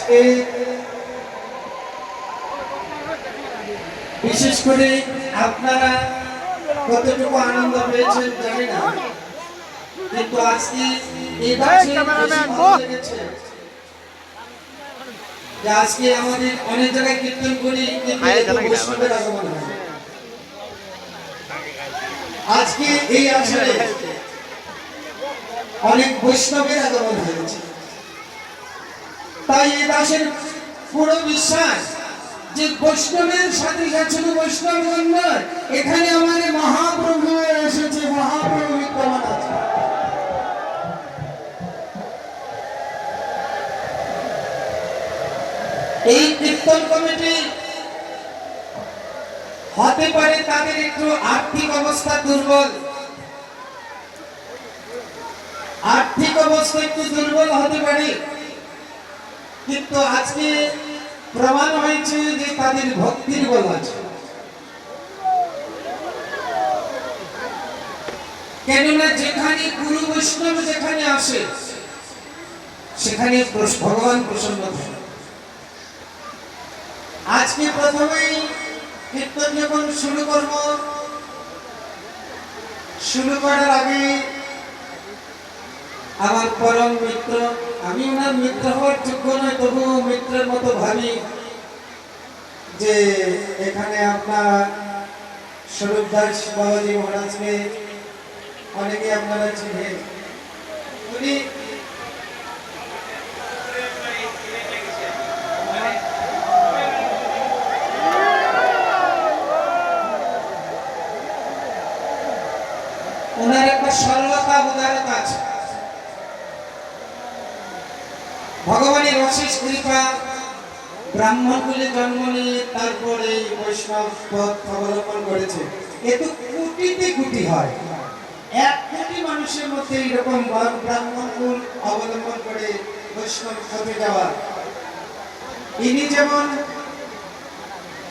আজকে বিশেষ করে আপনারা কতটুকু আনন্দ পেয়েছেন জানি না, কিন্তু আজকে এই দাসে ভালো লেগেছে যে আজকে আমাদের অনেক জায়গায় কীর্তন করি কিন্তু বৈষ্ণবের আগমন হয়। আজকে এই আসরে অনেক বৈষ্ণবের আগমন হয়েছে। তাই এই দাসের পুরো বিশ্বাস যে বৈষ্ণবের সাথে শুধু বৈষ্ণবগণ নয়, এখানে আমাদের মহাপ্রভু এসেছে, মহাপ্রভু বিদ্যমান আছে। এই কীর্তন কমিটি হতে পারে তাদের একটু আর্থিক অবস্থা দুর্বল, আর্থিক অবস্থা একটু দুর্বল হতে পারে, কিন্তু আজকে প্রমাণ হয়েছে যে তাদের ভক্তির বল আছে। কেননা যেখানে গুরু বৈষ্ণব যেখানে আসে সেখানে ভগবান প্রসন্ন হয়। আজকে প্রথমেই কীর্তন যখন শুরু করব, শুরু করার আগে আমার পরম মিত্র, আমি ওনার মিত্র হওয়ার যোগ্য নয়, তবুও মিত্রের মতো ভাবি যে এখানে আপনার স্বরূপ দাস বাবাজি মহারাজকে অনেকে আপনারা চিনেন। উনি ওনার একটা সরলতা উদারতা আছে। ভগবানের অশেষ কৃপা, ব্রাহ্মণ কুলে জন্ম নিয়ে তারপরে বৈষ্ণব পথ অবলম্বন করেছে। এ তো কোটিতে কোটি হয়, 1 কোটি মানুষের মধ্যে এরকম ব্রাহ্মণ কুল অবলম্বন করে বৈষ্ণব পথে যাওয়া। ইনি যেমন,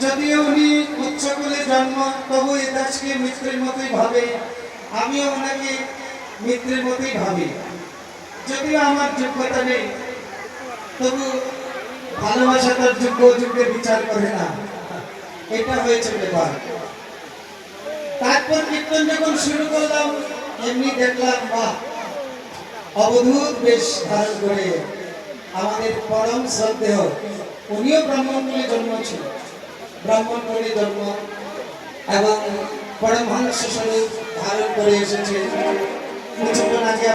যদিও উনি উচ্চ কুলে জন্ম, তবু এ দাসকে মিত্রের মতোই ভাবে, আমিও ওনাকে মিত্রের মতোই ভাবি। যদিও আমার যোগ্যতা নেই, তবু ভালোবাসা তার যোগ্য অযোগ্যের বিচার করে না, এটা হয়েছে ব্যাপার। তারপর কীর্তন যখন শুরু করলাম, এমনি দেখলাম বাহ, অবধূত বেশ ধারণ করে আমাদের পরম শ্রদ্ধেয়, উনিও ব্রাহ্মণ কুলে জন্ম ছিল, ব্রাহ্মণ কুলে জন্ম এবং পরমহংস স্বরূপ ধারণ করে এসেছে। কিছুক্ষণ আগে